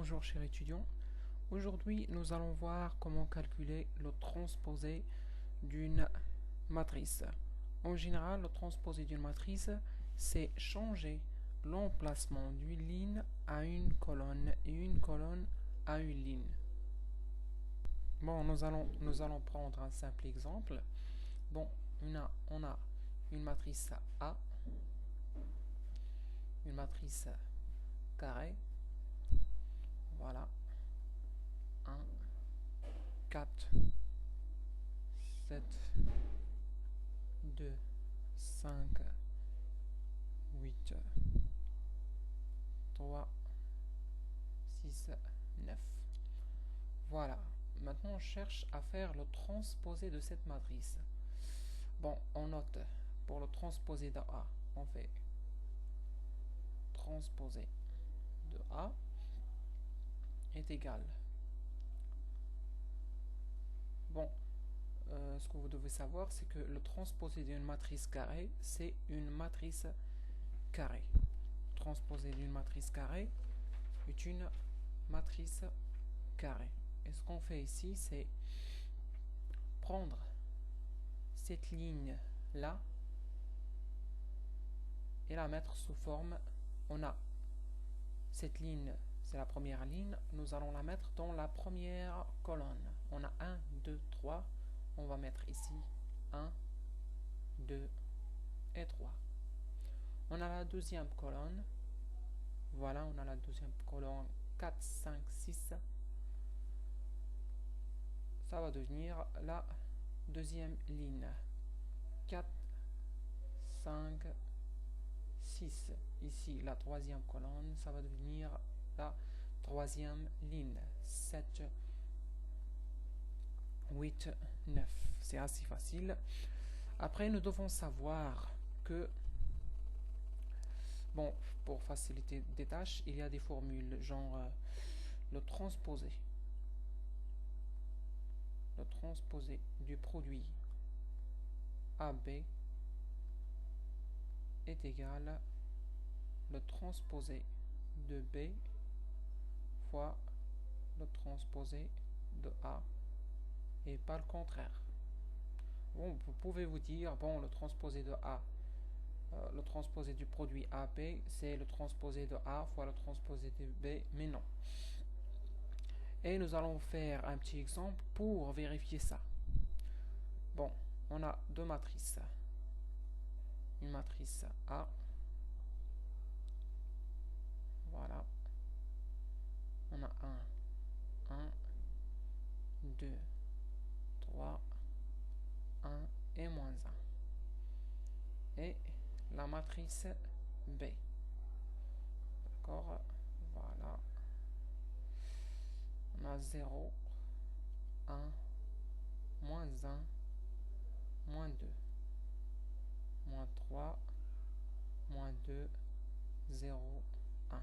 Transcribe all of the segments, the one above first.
Bonjour chers étudiants, aujourd'hui nous allons voir comment calculer le transposé d'une matrice. En général, le transposé d'une matrice, c'est changer l'emplacement d'une ligne à une colonne et une colonne à une ligne. Bon, nous allons prendre un simple exemple. Bon, on a une matrice A, une matrice carrée. Voilà. 1, 4, 7, 2, 5, 8, 3, 6, 9. Voilà. Maintenant, on cherche à faire le transposé de cette matrice. Bon, on note, pour le transposé de A, on fait transposé de A est égal. Bon, ce que vous devez savoir, c'est que le transposé d'une matrice carrée, c'est une matrice carrée. Le transposé d'une matrice carrée est une matrice carrée. Et ce qu'on fait ici, c'est prendre cette ligne-là et la mettre sous forme. On a cette ligne, c'est la première ligne, nous allons la mettre dans la première colonne. On a 1, 2, 3. On va mettre ici 1, 2 et 3. On a la deuxième colonne. Voilà, on a la deuxième colonne 4, 5, 6. Ça va devenir la deuxième ligne. 4, 5, 6. Ici, la troisième colonne, ça va devenir la troisième ligne. 7, 8, 9. C'est assez facile. Après, nous devons savoir que, bon, pour faciliter des tâches, il y a des formules, genre le transposé du produit AB est égal le transposé de B fois le transposé de A et pas le contraire. Bon, vous pouvez vous dire, bon, le transposé de A, le transposé du produit AB, c'est le transposé de A fois le transposé de B, mais non. Et nous allons faire un petit exemple pour vérifier ça. Bon, on a deux matrices. Une matrice A. Voilà. On a 1, 2, 3, 1 et moins 1. Et la matrice B. D'accord? Voilà. On a 0, 1, moins 1, moins 2, moins 3, moins 2, 0, 1.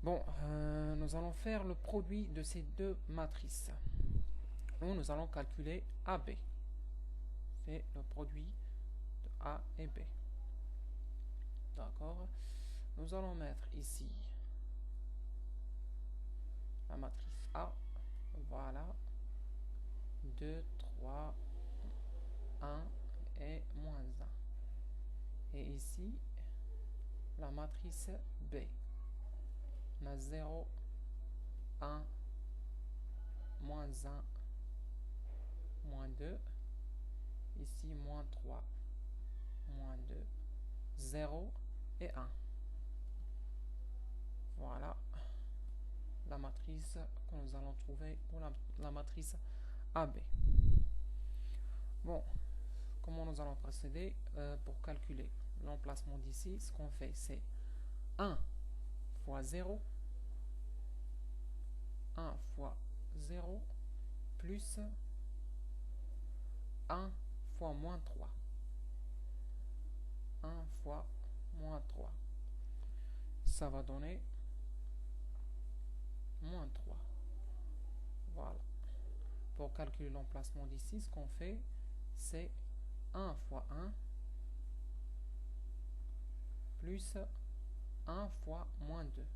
Bon, nous allons faire le produit de ces deux matrices. Où nous allons calculer AB. C'est le produit de A et B. D'accord? Nous allons mettre ici la matrice A. Voilà. 2, 3, 1 et moins 1. Et ici, la matrice B. On a 0, 1, moins 1, moins 2. Ici, moins 3, moins 2, 0 et 1. Voilà la matrice que nous allons trouver pour la matrice AB. Bon, comment nous allons procéder pour calculer l'emplacement d'ici? Ce qu'on fait, c'est 1 fois 0, 1 fois 0, plus 1 fois moins 3. 1 fois moins 3. Ça va donner moins 3. Voilà. Pour calculer l'emplacement d'ici, ce qu'on fait, c'est 1 fois 1 plus 1 fois moins 2.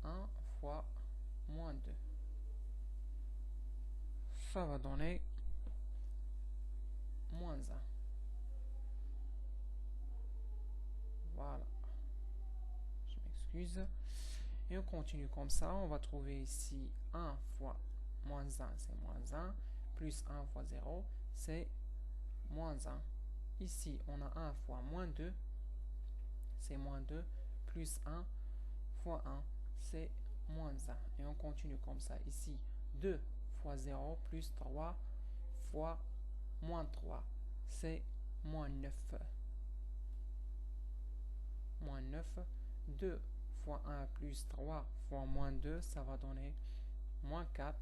1 fois moins 2. Ça va donner moins 1. Voilà. Je m'excuse. Et on continue comme ça. On va trouver ici 1 fois moins 1, c'est moins 1. Plus 1 fois 0, c'est moins 1. Ici, on a 1 fois moins 2, c'est moins 2. Plus 1 fois 1, c'est moins 1. Et on continue comme ça. Ici, 2 fois 0 plus 3 fois moins 3, c'est moins 9. Moins 9. 2 fois 1 plus 3 fois moins 2, ça va donner moins 4.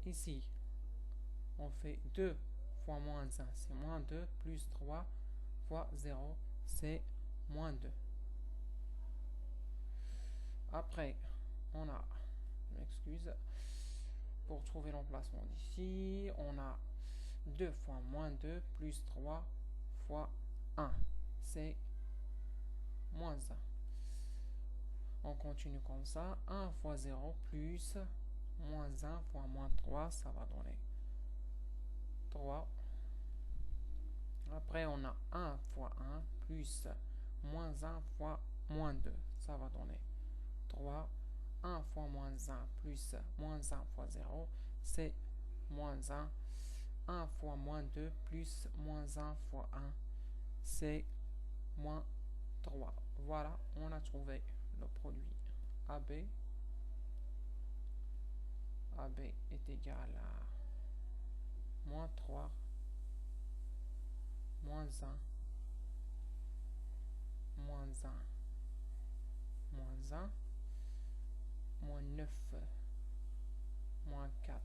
Ici, on fait 2 fois moins 1, c'est moins 2, plus 3 fois 0, c'est moins 2. Après, on a, je m'excuse, pour trouver l'emplacement d'ici, on a 2 fois moins 2 plus 3 fois 1, c'est moins 1. On continue comme ça, 1 fois 0 plus moins 1 fois moins 3, ça va donner 3. Après, on a 1 fois 1 plus moins 1 fois moins 2, ça va donner 3. 1 fois moins 1 plus moins 1 fois 0, c'est moins 1. 1 fois moins 2 plus moins 1 fois 1, c'est moins 3. Voilà, on a trouvé le produit AB. AB est égal à moins 3, moins 1, moins 1, moins 1, moins 9, moins 4,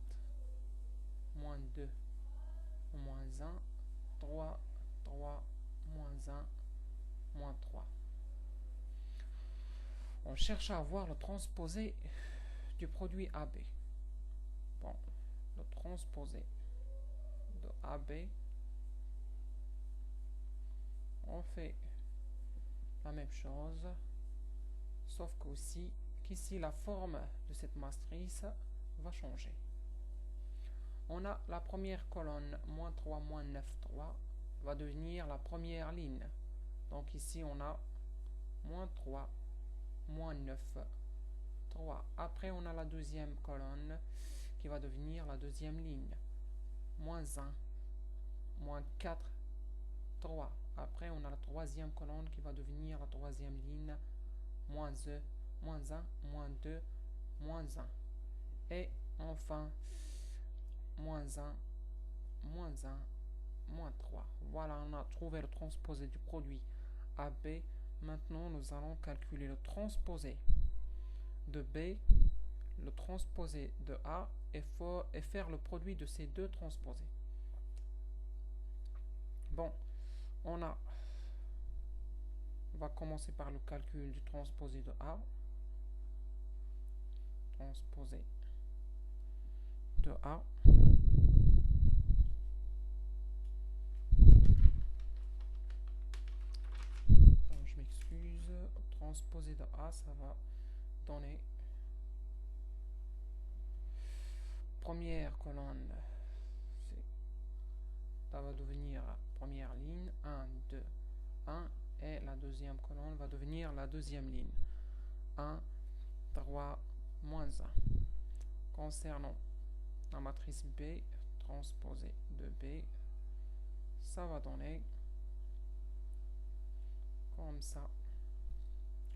moins 2, moins 1, 3, 3, moins 1, moins 3. On cherche à avoir le transposé du produit AB. Bon, le transposé de AB, on fait la même chose, sauf qu'ici la forme de cette matrice va changer. On a la première colonne, moins 3, moins 9, 3, va devenir la première ligne. Donc ici on a moins 3, moins 9, 3. Après on a la deuxième colonne qui va devenir la deuxième ligne. Moins 1, moins 4, 3. Après on a la troisième colonne qui va devenir la troisième ligne. Moins 1, moins 2, moins 1. Et enfin, moins 1, moins 1, moins 3. Voilà, on a trouvé le transposé du produit AB. Maintenant, nous allons calculer le transposé de B, le transposé de A et faire le produit de ces deux transposés. Bon, on va commencer par le calcul du transposé de A. Transposé de A. Bon, je m'excuse. Transposé de A, ça va donner première colonne. Ça va devenir première ligne. 1, 2, 1. Et la deuxième colonne va devenir la deuxième ligne. 1, 3, moins 1. Concernant la matrice B, transposée de B, ça va donner comme ça.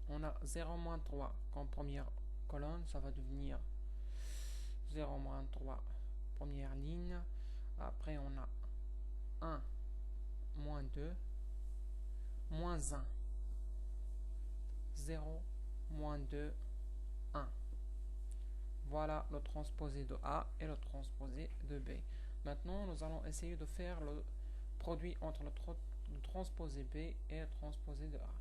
On a 0 moins 3 comme première colonne, ça va devenir 0 moins 3 première ligne. Après on a 1 moins 2 moins 1, 0 moins 2, 1. Voilà le transposé de A et le transposé de B. Maintenant, nous allons essayer de faire le produit entre le transposé B et le transposé de A.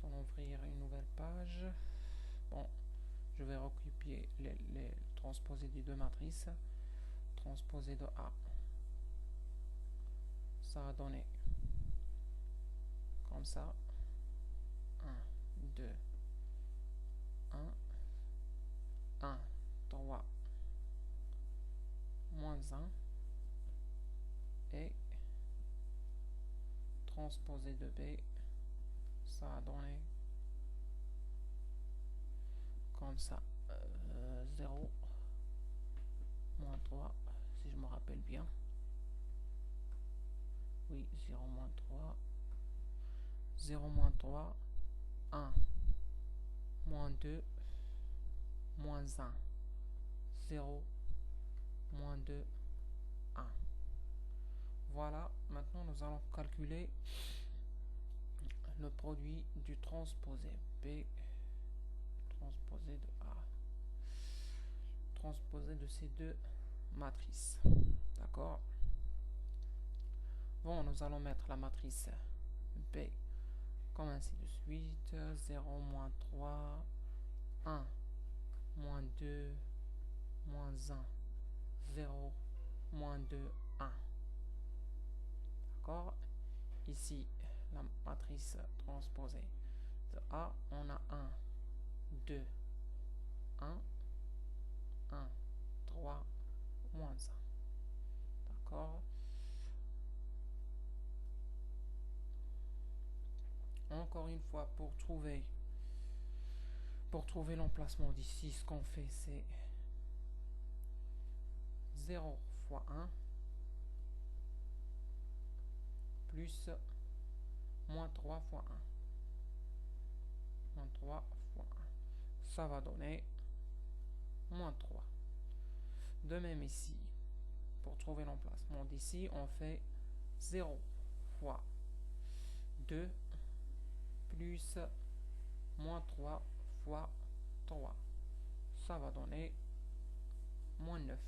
Nous allons ouvrir une nouvelle page. Bon, je vais recopier les transposés des deux matrices. Transposé de A. Ça va donner comme ça. 1, 2, 1, 1, 3, moins 1, et transposé de B, ça a donné comme ça, 0, moins 3, si je me rappelle bien. Oui, 0, moins 3, 0, moins 3, 1, moins 2, moins 1, 0, moins 2, 1. Voilà, maintenant nous allons calculer le produit du transposé B, transposé de A, transposé de ces deux matrices. D'accord? Bon, nous allons mettre la matrice B comme ainsi de suite. 0, moins 3, 1, moins 2, moins 1, 0, moins 2, 1. D'accord? Ici, la matrice transposée de A, on a 1, 2, 1, 1, 3, moins 1. D'accord? Encore une fois, pour trouver l'emplacement d'ici, ce qu'on fait, c'est 0 fois 1 plus moins 3 fois 1. Moins 3 fois 1. Ça va donner moins 3. De même ici, pour trouver l'emplacement d'ici, on fait 0 fois 2 plus moins 3 fois 3. Ça va donner moins 9.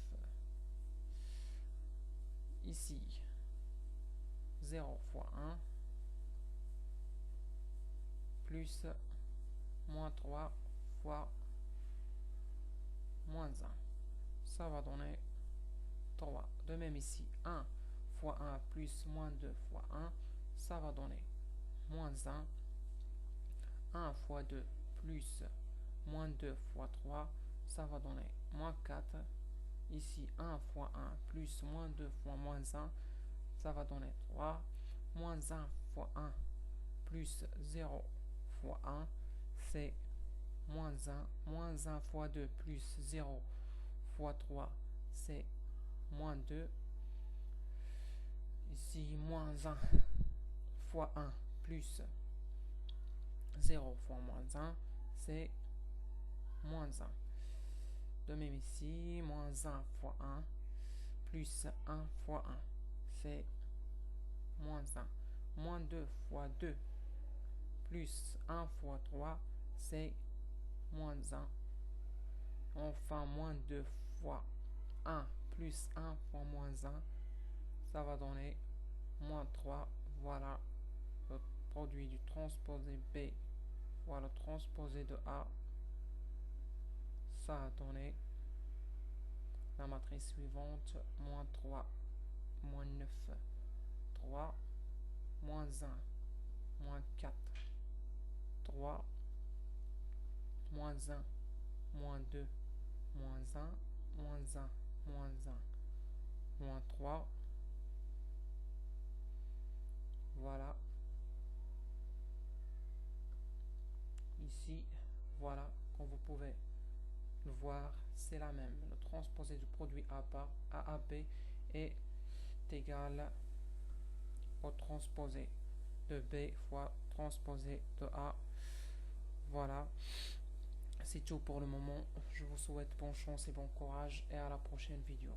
Ici, 0 fois 1 plus moins 3 fois moins 1. Ça va donner 3. De même ici, 1 fois 1 plus moins 2 fois 1, ça va donner moins 1. 1 fois 2 plus moins 2 fois 3, ça va donner moins 4. Ici, 1 fois 1 plus moins 2 fois moins 1, ça va donner 3. Moins 1 fois 1 plus 0 fois 1, c'est moins 1. Moins 1 fois 2 plus 0 fois 3, c'est moins 2. Ici, moins 1 fois 1 plus 0 fois moins 1, c'est moins 1. De même ici, moins 1 fois 1 plus 1 fois 1, c'est moins 1. Moins 2 fois 2 plus 1 fois 3, c'est moins 1. Enfin, moins 2 fois 1 plus 1 fois moins 1, ça va donner moins 3. Voilà le produit du transposé B. Voilà le transposé de A. Ça a donné la matrice suivante, moins 3, moins 9, 3, moins 1, moins 4, 3, moins 1, moins 2, moins 1, moins 1, moins 1, moins 3. Voilà. Ici, voilà, comme vous pouvez le voir, c'est la même. Le transposé du produit AAB est égal au transposé de B fois transposé de A. Voilà, c'est tout pour le moment. Je vous souhaite bonne chance et bon courage et à la prochaine vidéo.